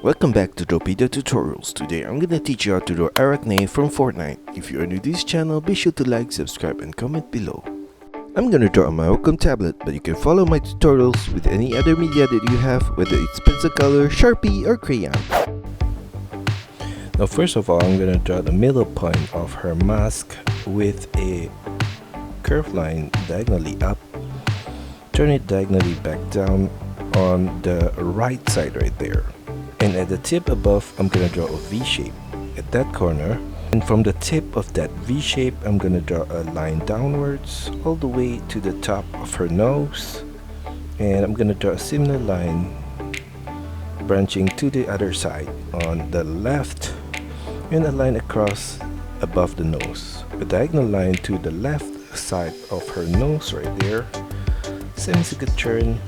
Welcome back to DRAWPEDIA tutorials. Today I'm gonna teach you how to draw Arachne from Fortnite. If you are new to this channel, be sure to like, subscribe and comment below. I'm gonna draw on my Wacom tablet, but you can follow my tutorials with any other media that you have, whether it's pencil color, Sharpie or crayon. Now first of all, I'm gonna draw the middle point of her mask with a curved line diagonally up. Turn it diagonally back down on the right side right there. And at the tip above, I'm gonna draw a V shape at that corner. And from the tip of that V shape, I'm gonna draw a line downwards all the way to the top of her nose. And I'm gonna draw a similar line branching to the other side on the left, and a line across above the nose. A diagonal line to the left side of her nose right there. Semicircular turn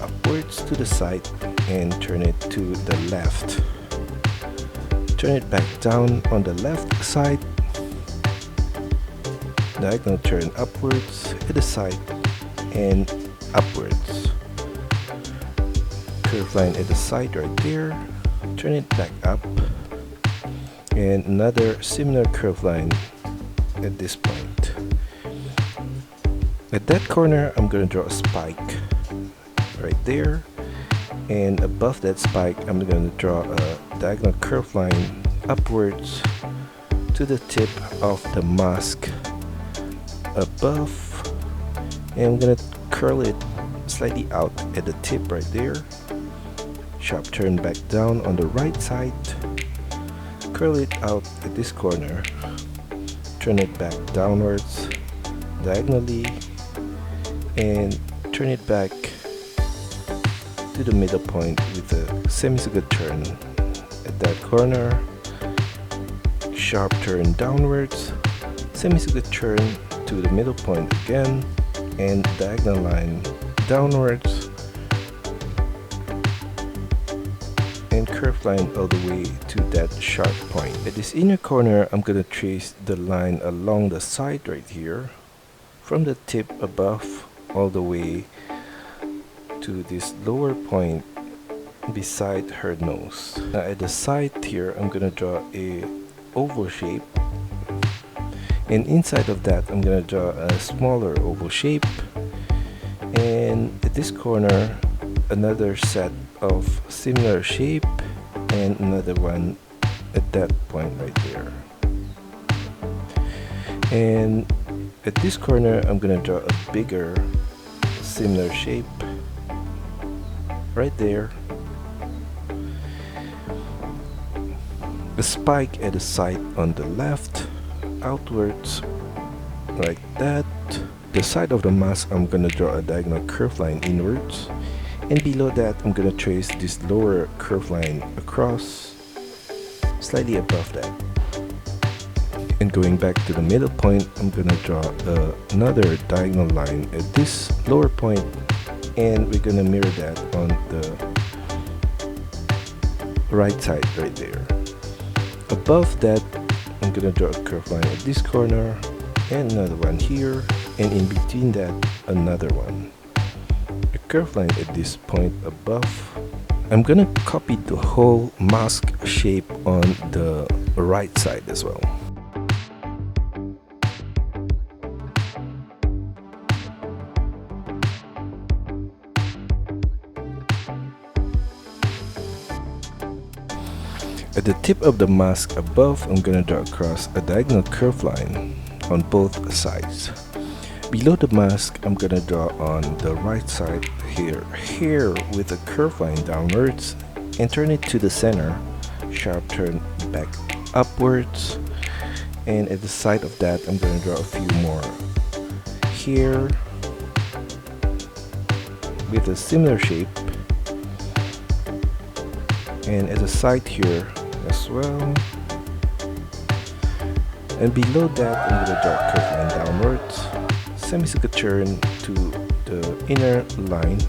upwards to the side and turn it to the left. Turn it back down on the left side. Diagonal turn upwards to the side and upwards. Curved line at the side right there. Turn it back up. And another similar curved line at this point. At that corner, I'm going to draw a spike right there. And above that spike, I'm going to draw a diagonal curved line upwards to the tip of the mask above, and I'm going to curl it slightly out at the tip right there. Sharp turn back down on the right side, curl it out at this corner, turn it back downwards diagonally, and turn it back to the middle point with a semicircular turn at that corner. Sharp turn downwards, semicircular turn to the middle point again, and diagonal line downwards, and curved line all the way to that sharp point. At this inner corner, I'm gonna trace the line along the side right here, from the tip above all the way to this lower point beside her nose. Now at the side here, I'm gonna draw a oval shape, and inside of that I'm gonna draw a smaller oval shape, and at this corner another set of similar shape, and another one at that point right there. And at this corner I'm gonna draw a bigger similar shape right there. A spike at the side on the left, outwards like that. The side of the mask, I'm gonna draw a diagonal curved line inwards, and below that I'm gonna trace this lower curved line across, slightly above that. And going back to the middle point, I'm gonna draw another diagonal line at this lower point, and we're gonna mirror that on the right side right there. Above that, I'm gonna draw a curved line at this corner, and another one here, and in between that, another one. A curved line at this point above. I'm gonna copy the whole mask shape on the right side as well. At the tip of the mask above, I'm gonna draw across a diagonal curved line on both sides. Below the mask, I'm gonna draw on the right side here with a curved line downwards, and turn it to the center. Sharp turn back upwards, and at the side of that, I'm gonna draw a few more here with a similar shape, and at the side here as well. And below that, I'm gonna draw a curved line downwards, semicircular turn to the inner line,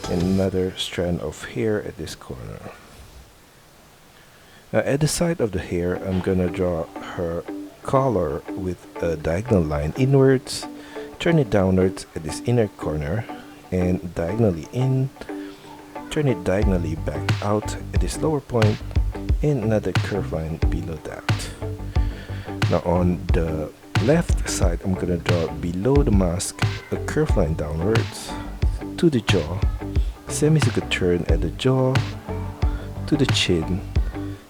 and another strand of hair at this corner. Now at the side of the hair, I'm gonna draw her collar with a diagonal line inwards, turn it downwards at this inner corner, and diagonally in, turn it diagonally back out at this lower point, and another curved line below that. Now on the left side, I'm gonna draw below the mask a curved line downwards to the jaw, semicircular turn at the jaw to the chin,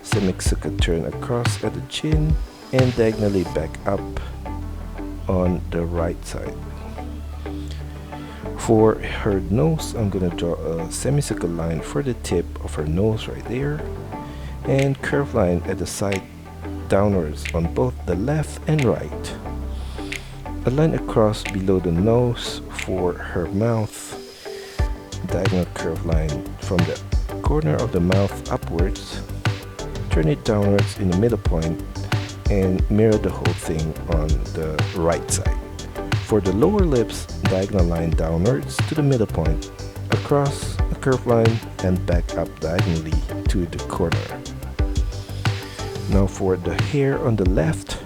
semicircular turn across at the chin, and diagonally back up on the right side. For her nose, I'm gonna draw a semicircular line for the tip of her nose right there, and curved line at the side downwards on both the left and right. A line across below the nose for her mouth, diagonal curved line from the corner of the mouth upwards, turn it downwards in the middle point, and mirror the whole thing on the right side. For the lower lips, diagonal line downwards to the middle point, across a curved line, and back up diagonally to the corner. Now for the hair on the left,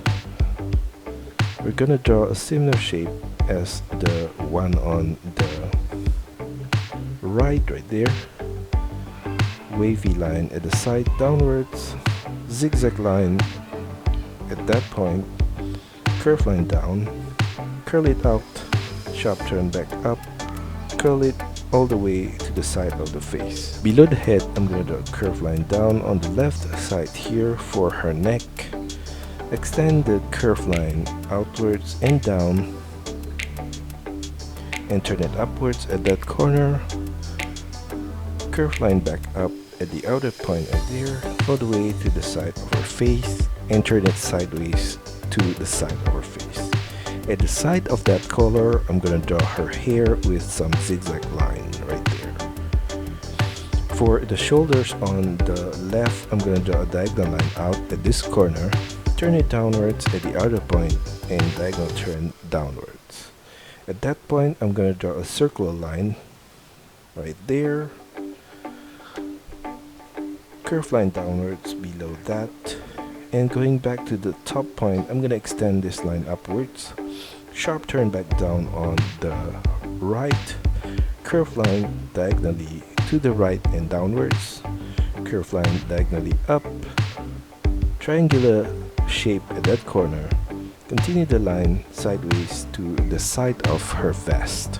we're gonna draw a similar shape as the one on the right there. Wavy line at the side downwards, zigzag line at that point, curved line down, curl it out, sharp turn back up, curl it all the way to the side of the face. Below the head, I'm going to draw a curved line down on the left side here for her neck. Extend the curved line outwards and down, and turn it upwards at that corner. Curved line back up at the outer point right there, all the way to the side of her face, and turn it sideways to the side of her face. At the side of that color, I'm gonna draw her hair with some zigzag line right there. For the shoulders on the left, I'm gonna draw a diagonal line out at this corner, turn it downwards at the outer point, and diagonal turn downwards. At that point, I'm gonna draw a circular line right there, curved line downwards below that, and going back to the top point, I'm gonna extend this line upwards, sharp turn back down on the right, curved line diagonally to the right and downwards, curved line diagonally up, triangular shape at that corner, continue the line sideways to the side of her vest.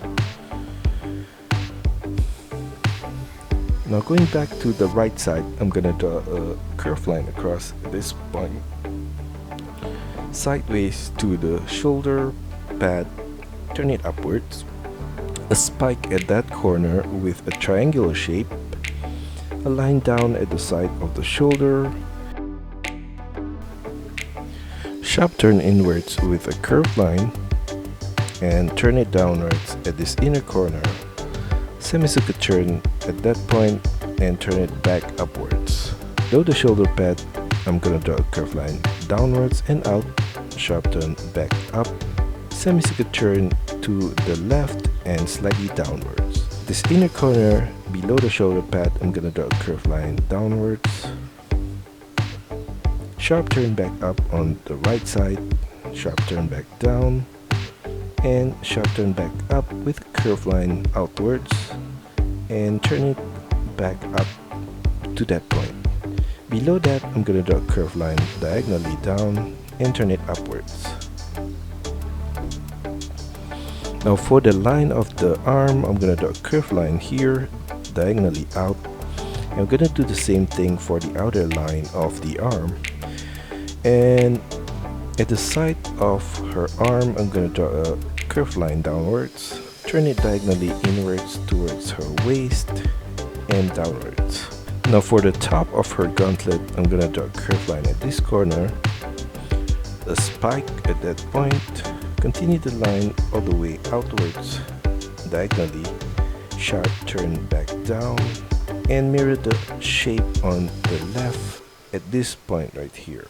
Now going back to the right side, I'm gonna draw a curved line across this point, sideways to the shoulder pad, turn it upwards, a spike at that corner with a triangular shape, a line down at the side of the shoulder, sharp turn inwards with a curved line, and turn it downwards at this inner corner, semicircular turn at that point, and turn it back upwards. Below the shoulder pad, I'm gonna draw a curved line downwards and out, sharp turn back up, semicircular turn to the left and slightly downwards. This inner corner below the shoulder pad, I'm gonna draw a curved line downwards, sharp turn back up on the right side, sharp turn back down, and sharp turn back up with a curved line outwards, and turn it back up to that point. Below that, I'm gonna draw a curved line diagonally down and turn it upwards. Now for the line of the arm, I'm gonna draw a curved line here, diagonally out. I'm gonna do the same thing for the outer line of the arm. And at the side of her arm, I'm gonna draw a curved line downwards, turn it diagonally inwards towards her waist and downwards. Now for the top of her gauntlet, I'm gonna draw a curved line at this corner, a spike at that point, continue the line all the way outwards diagonally, sharp turn back down, and mirror the shape on the left at this point right here.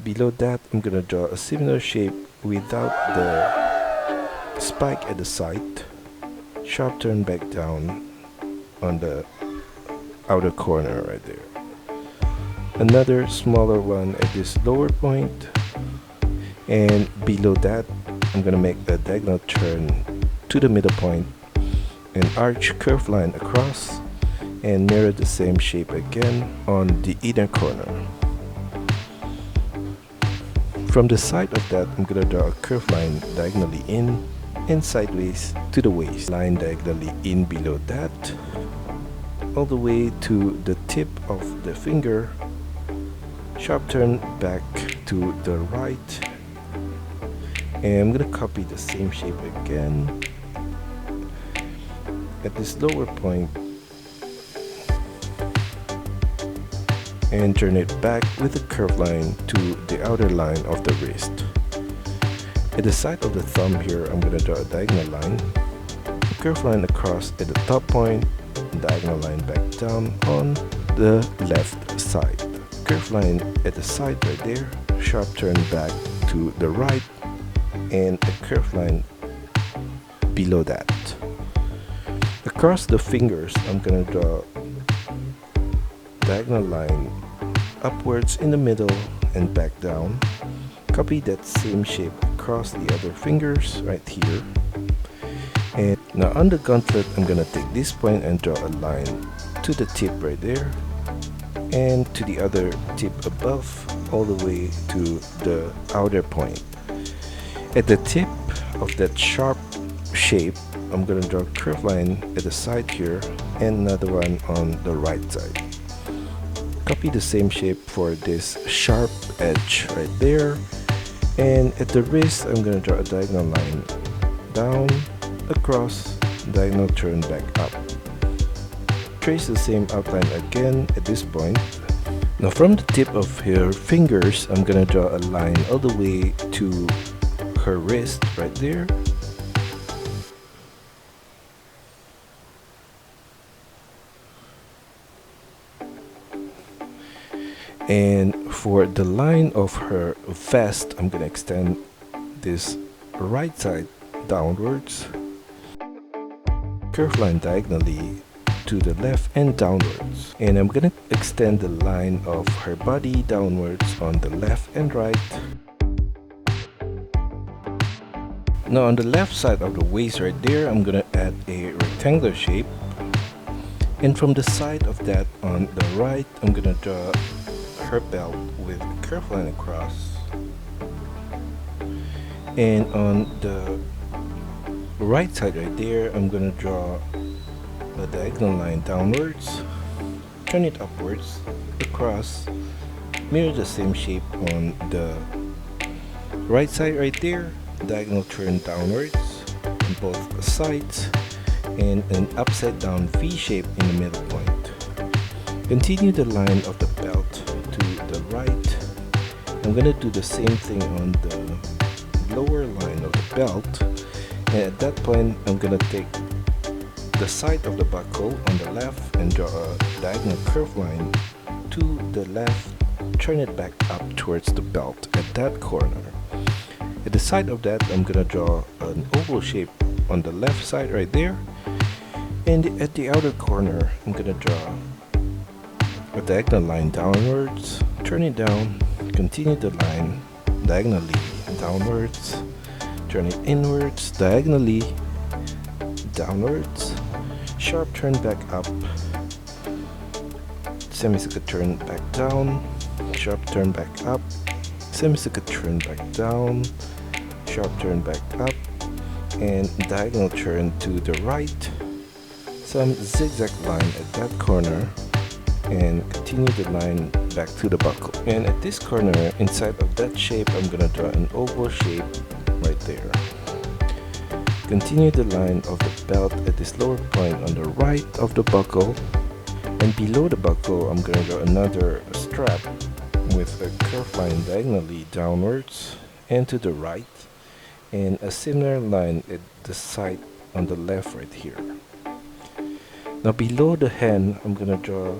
Below that, I'm gonna draw a similar shape without the spike at the side, sharp turn back down on the outer corner right there. Another smaller one at this lower point, and below that, I'm gonna make a diagonal turn to the middle point, an arch curved line across and mirror the same shape again on the inner corner. From the side of that, I'm gonna draw a curved line diagonally in and sideways to the waist. Line diagonally in below that, all the way to the tip of the finger. Sharp turn back to the right. And I'm gonna copy the same shape again at this lower point and turn it back with a curved line to the outer line of the wrist. At the side of the thumb here, I'm going to draw a diagonal line, a curved line across at the top point, diagonal line back down on the left side. Curved line at the side right there, sharp turn back to the right, and a curved line below that. Across the fingers, I'm going to draw diagonal line upwards in the middle and back down. Copy that same shape across the other fingers right here. And now on the gauntlet, I'm gonna take this point and draw a line to the tip right there and to the other tip above, all the way to the outer point. At the tip of that sharp shape, I'm gonna draw a curved line at the side here and another one on the right side. Copy the same shape for this sharp edge right there, and at the wrist I'm going to draw a diagonal line down, across, diagonal turn back up. Trace the same outline again at this point. Now from the tip of her fingers, I'm going to draw a line all the way to her wrist right there. And for the line of her vest, I'm going to extend this right side downwards, curved line diagonally to the left and downwards. And I'm going to extend the line of her body downwards on the left and right. Now on the left side of the waist right there, I'm going to add a rectangular shape. And from the side of that on the right, I'm going to draw her belt with a curved line across, and on the right side right there, I'm gonna draw a diagonal line downwards, turn it upwards, across, mirror the same shape on the right side right there, diagonal turn downwards on both sides, and an upside down V shape in the middle point. Continue the line of the belt to the right. I'm gonna do the same thing on the lower line of the belt, and at that point I'm gonna take the side of the buckle on the left and draw a diagonal curved line to the left, turn it back up towards the belt at that corner. At the side of that, I'm gonna draw an oval shape on the left side right there, and at the outer corner I'm gonna draw a diagonal line downwards, turn it down, continue the line diagonally downwards, turn it inwards, diagonally downwards, sharp turn back up, semicircle turn back down, sharp turn back up, semicircle turn back down, sharp turn back up, and diagonal turn to the right, some zigzag line at that corner, and continue the line back to the buckle. And at this corner, inside of that shape, I'm gonna draw an oval shape right there. Continue the line of the belt at this lower point on the right of the buckle, and below the buckle I'm gonna draw another strap with a curved line diagonally downwards and to the right, and a similar line at the side on the left right here. Now below the hand, I'm gonna draw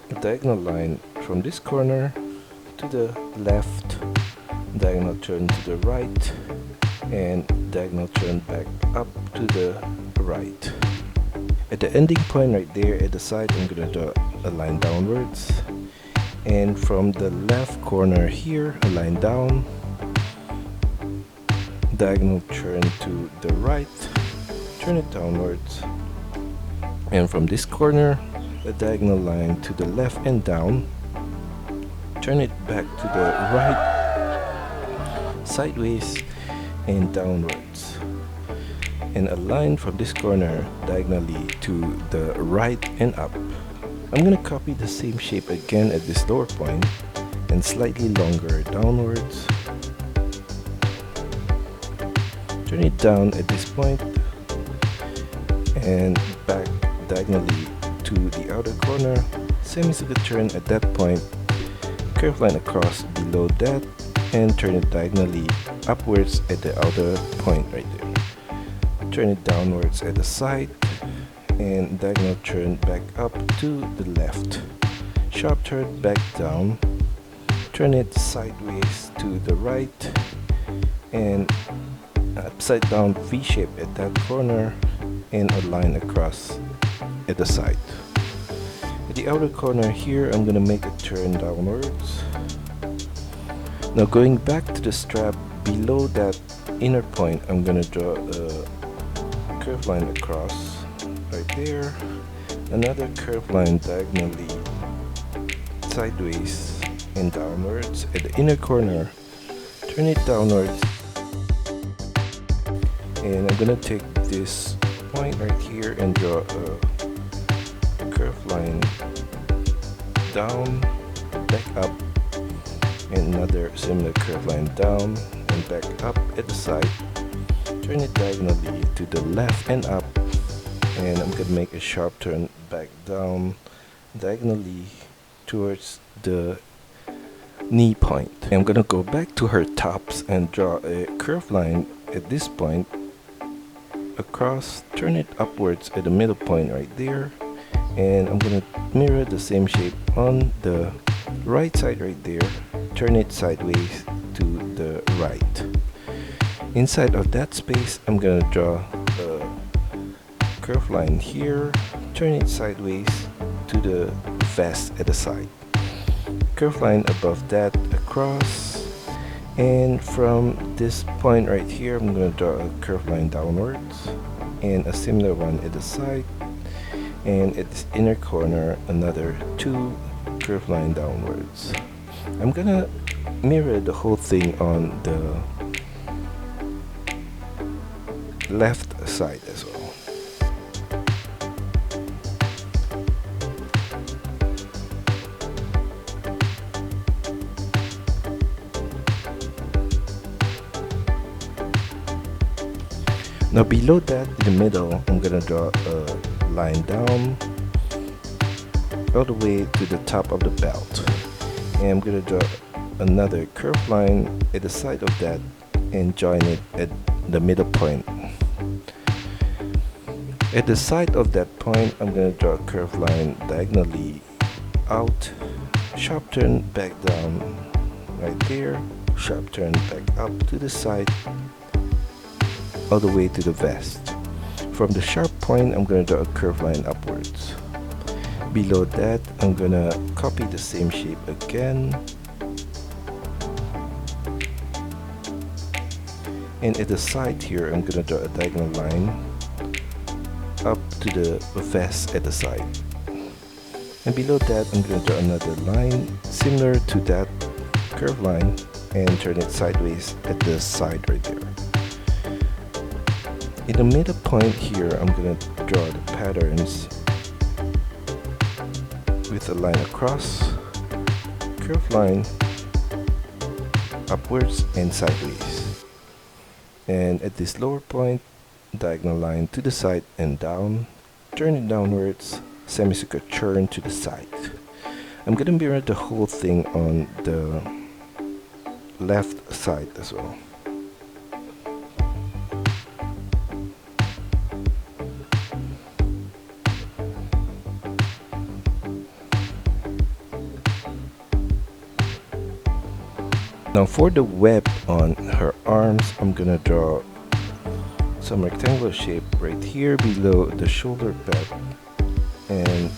a diagonal line from this corner to the left, diagonal turn to the right, and diagonal turn back up to the right. At the ending point right there at the side, I'm gonna draw a line downwards, and from the left corner here, a line down, diagonal turn to the right, turn it downwards, and from this corner a diagonal line to the left and down, turn it back to the right, sideways and downwards, and a line from this corner diagonally to the right and up. I'm gonna copy the same shape again at this lower point and slightly longer downwards. Turn it down at this point and back diagonally to the outer corner, semicircular turn at that point, curve line across below that, and turn it diagonally upwards at the outer point right there. Turn it downwards at the side and diagonal turn back up to the left. Sharp turn back down, turn it sideways to the right, and upside down V shape at that corner, and a line across at the side. At the outer corner here, I'm gonna make a turn downwards. Now going back to the strap below that inner point, I'm gonna draw a curved line across right there, another curved line diagonally sideways and downwards at the inner corner, turn it downwards, and I'm gonna take this point right here and draw a curved line down, back up, and another similar curved line down and back up at the side. Turn it diagonally to the left and up, and I'm gonna make a sharp turn back down diagonally towards the knee point. I'm gonna go back to her tops and draw a curved line at this point across, turn it upwards at the middle point right there, and I'm gonna mirror the same shape on the right side right there, turn it sideways to the right. Inside of that space, I'm gonna draw a curved line here, turn it sideways to the vest at the side. Curved line above that across, and from this point right here, I'm gonna draw a curved line downwards and a similar one at the side, and at this inner corner another two curved line downwards. I'm gonna mirror the whole thing on the left side as well. Now below that, in the middle, I'm gonna draw a line down all the way to the top of the belt, and I'm gonna draw another curved line at the side of that and join it at the middle point. At the side of that point, I'm gonna draw a curved line diagonally out, sharp turn back down right there, sharp turn back up to the side all the way to the vest. From the sharp point, I'm gonna draw a curved line upwards. Below that, I'm gonna copy the same shape again, and at the side here, I'm gonna draw a diagonal line up to the vest at the side. And below that, I'm gonna draw another line similar to that curved line and turn it sideways at the side right there. In the middle point here, I'm gonna draw the patterns with a line across, curved line upwards and sideways. And at this lower point, diagonal line to the side and down, turn it downwards, semicircular turn to the side. I'm gonna mirror the whole thing on the left side as well. Now for the web on her arms, I'm gonna draw some rectangular shape right here below the shoulder pad, and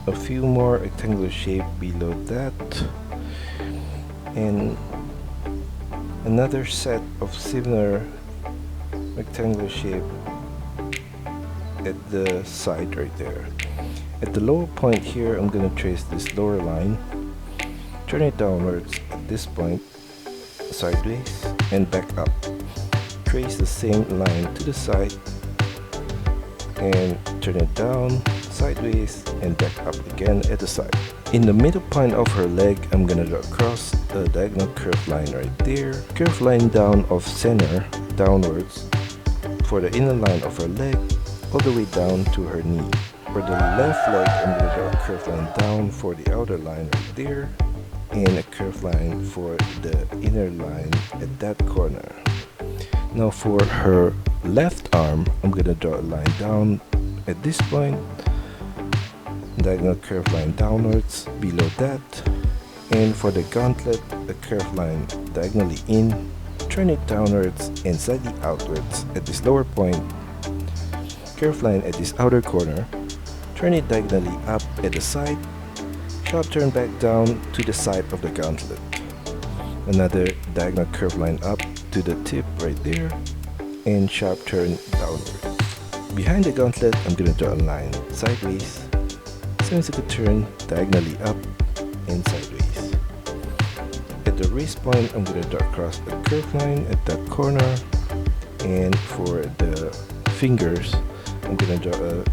a few more rectangular shape below that, and another set of similar rectangular shape at the side right there. At the lower point here, I'm gonna trace this lower line, turn it downwards at this point, sideways, and back up. Trace the same line to the side, and turn it down, sideways, and back up again at the side. In the middle point of her leg, I'm gonna draw across a diagonal curved line right there. Curved line down of center, downwards, for the inner line of her leg, all the way down to her knee. For the left leg, I'm gonna draw a curved line down for the outer line right there, and a curved line for the inner line at that corner. Now for her left arm, I'm gonna draw a line down at this point, diagonal curved line downwards below that, and for the gauntlet, a curved line diagonally in, turn it downwards and slightly outwards at this lower point, curved line at this outer corner, turn it diagonally up at the side, sharp turn back down to the side of the gauntlet, another diagonal curved line up to the tip right there, and sharp turn downward. Behind the gauntlet, I'm gonna draw a line sideways, semicircle turn diagonally up and sideways. At the wrist point, I'm gonna draw across a curved line at that corner, and for the fingers, I'm gonna draw a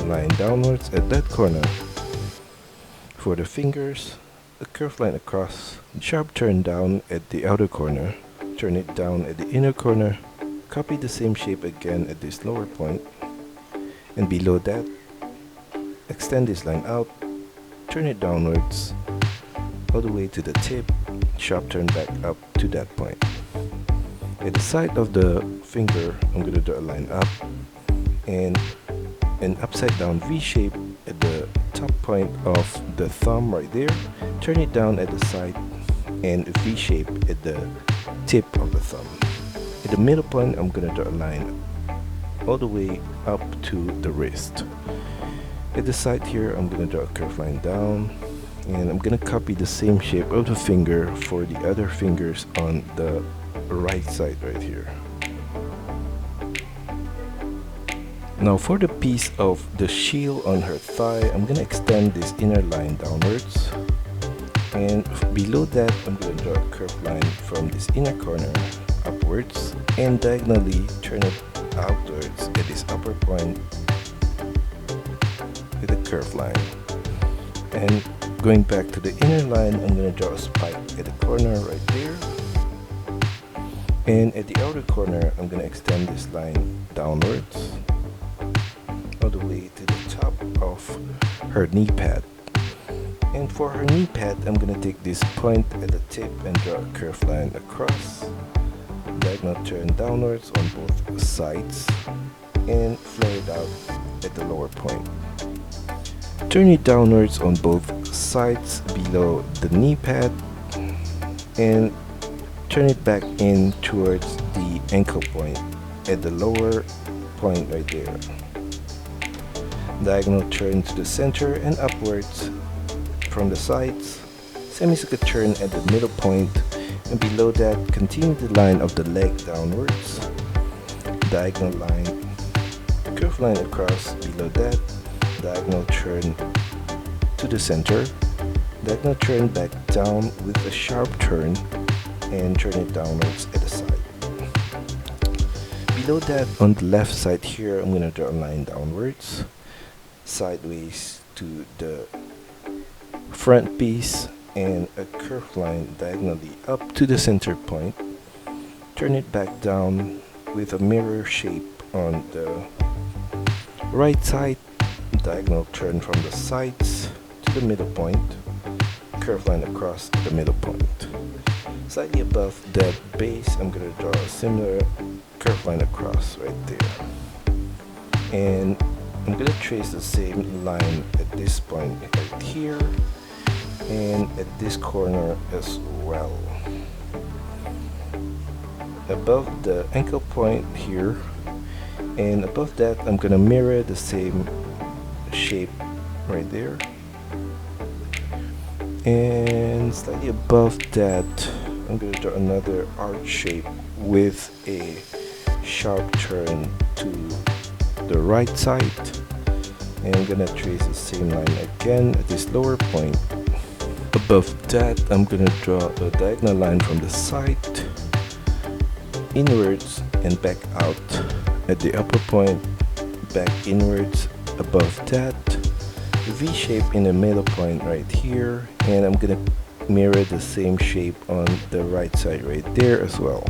line downwards at that corner. For the fingers, a curved line across, sharp turn down at the outer corner, turn it down at the inner corner, copy the same shape again at this lower point, and below that, extend this line out, turn it downwards, all the way to the tip, sharp turn back up to that point. At the side of the finger, I'm going to draw a line up, and an upside down V shape at the top point of the thumb right there, turn it down at the side, and a V shape at the tip of the thumb. At the middle point, I'm gonna draw a line all the way up to the wrist. At the side here, I'm gonna draw a curved line down, and I'm gonna copy the same shape of the finger for the other fingers on the right side right here. Now for the piece of the shield on her thigh, I'm gonna extend this inner line downwards, and below that I'm gonna draw a curved line from this inner corner upwards, and diagonally turn it outwards at this upper point with a curved line. And going back to the inner line, I'm gonna draw a spike at the corner right there, and at the outer corner I'm gonna extend this line downwards all the way to the top of her knee pad. And for her knee pad, I'm gonna take this point at the tip and draw a curved line across, diagonal turn downwards on both sides, and flare it out at the lower point. Turn it downwards on both sides below the knee pad, and turn it back in towards the ankle point at the lower point right there. Diagonal turn to the center and upwards from the sides, semicircle turn at the middle point, and below that continue the line of the leg downwards, diagonal line, curved line across below that, diagonal turn to the center, diagonal turn back down with a sharp turn, and turn it downwards at the side. Below that, on the left side here, I'm going to draw a line downwards, sideways to the front piece, and a curved line diagonally up to the center point. Turn it back down with a mirror shape on the right side, diagonal turn from the sides to the middle point, curved line across the middle point. Slightly above that base, I'm going to draw a similar curved line across right there. And I'm going to trace the same line at this point right here, and at this corner as well. Above the ankle point here, and above that I'm going to mirror the same shape right there. And slightly above that, I'm going to draw another arch shape with a sharp turn to the right side, and I'm gonna trace the same line again at this lower point. Above that, I'm gonna draw a diagonal line from the side inwards and back out at the upper point, back inwards. Above that, V shape in the middle point right here, and I'm gonna mirror the same shape on the right side right there as well.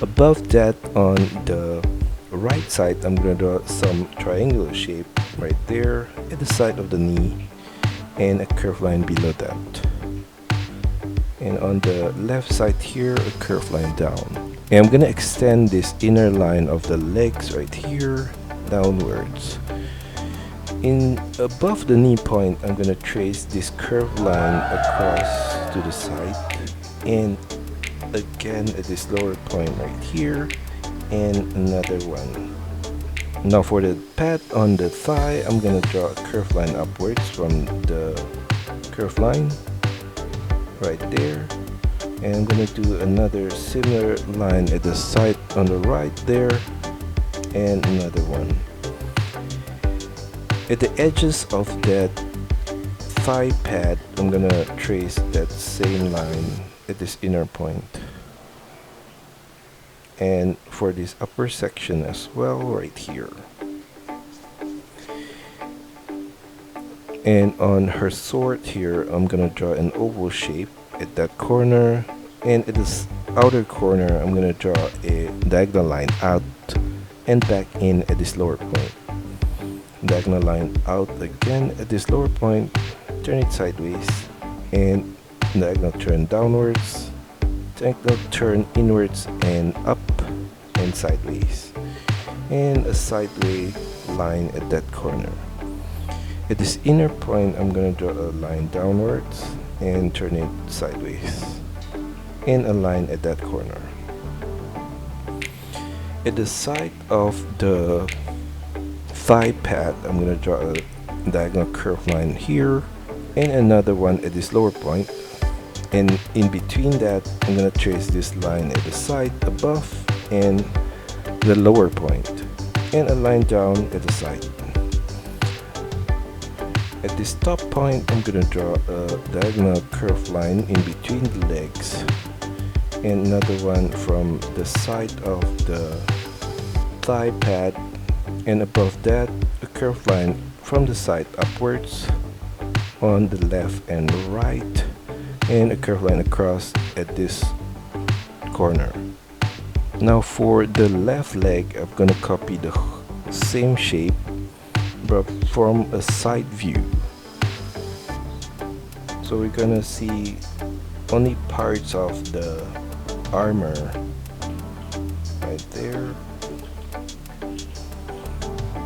Above that, on the right side, I'm gonna draw some triangular shape right there at the side of the knee, and a curved line below that. And on the left side here, a curved line down. And I'm gonna extend this inner line of the legs right here downwards. In above the knee point, I'm gonna trace this curved line across to the side, and again at this lower point right here, and another one. Now for the pad on the thigh, I'm gonna draw a curved line upwards from the curved line right there, and I'm gonna do another similar line at the side on the right there, and another one. At the edges of that thigh pad, I'm gonna trace that same line at this inner point. And for this upper section as well, right here. And on her sword here, I'm gonna draw an oval shape at that corner, and at this outer corner, I'm gonna draw a diagonal line out and back in at this lower point. Diagonal line out again at this lower point, turn it sideways, and diagonal turn downwards, diagonal turn inwards and up and sideways, and a sideways line at that corner. At this inner point, I'm gonna draw a line downwards and turn it sideways, and a line at that corner. At the side of the thigh pad, I'm gonna draw a diagonal curved line here, and another one at this lower point, and in between that, I'm gonna trace this line at the side above and the lower point, and a line down at the side. At this top point, I'm gonna draw a diagonal curved line in between the legs, and another one from the side of the thigh pad, and above that, a curved line from the side upwards on the left and right, and a curved line across at this corner. Now for the left leg, I'm gonna copy the same shape but from a side view. So we're gonna see only parts of the armor right there.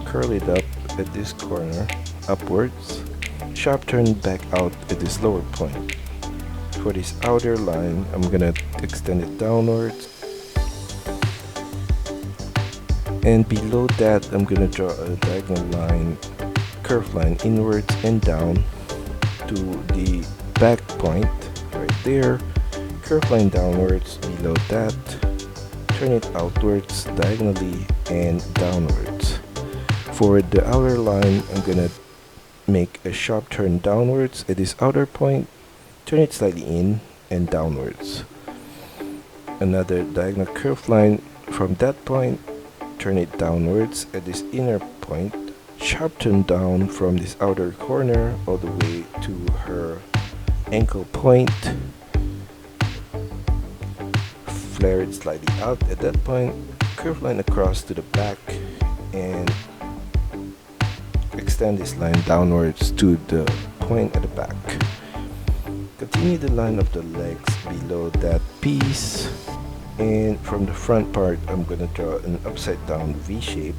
Curl it up at this corner upwards, sharp turn back out at this lower point. For this outer line, I'm gonna extend it downwards, and below that, I'm gonna draw a diagonal line, curved line inwards and down to the back point right there, curved line downwards. Below that, turn it outwards diagonally and downwards. For the outer line, I'm gonna make a sharp turn downwards at this outer point, turn it slightly in and downwards. Another diagonal curved line from that point, turn it downwards at this inner point, sharp turn down from this outer corner all the way to her ankle point, flare it slightly out at that point, curved line across to the back, and extend this line downwards to the point at the back. Continue the line of the legs below that piece, and from the front part, I'm gonna draw an upside down V shape,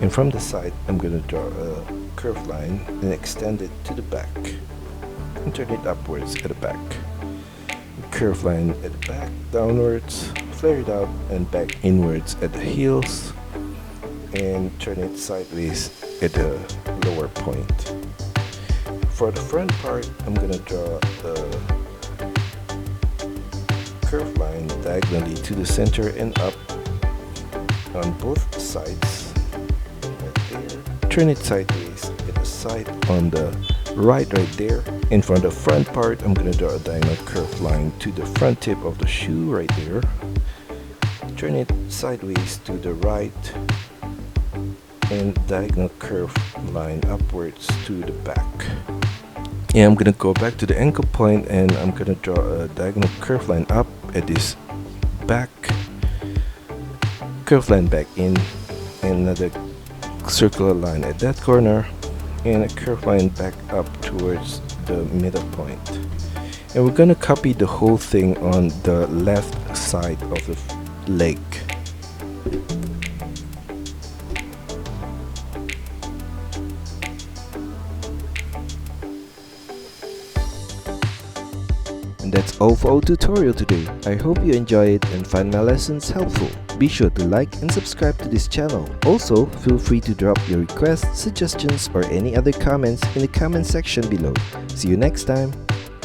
and from the side, I'm gonna draw a curved line and extend it to the back and turn it upwards at the back. Curved line at the back downwards, flare it out and back inwards at the heels, and turn it sideways at the lower point. For the front part, I'm gonna draw a curved line diagonally to the center and up on both sides right turn it sideways, get a side on the right there. And from the front part, I'm gonna draw a diagonal curved line to the front tip of the shoe right there. Turn it sideways to the right and diagonal curved line upwards to the back. And I'm gonna go back to the ankle point and I'm gonna draw a diagonal curved line up at this back, curved line back in, and another circular line at that corner, and a curved line back up towards the middle point. And we're gonna copy the whole thing on the left side of the leg. And that's all for our tutorial today. I hope you enjoy it and find my lessons helpful. Be sure to like and subscribe to this channel. Also, feel free to drop your requests, suggestions, or any other comments in the comment section below. See you next time!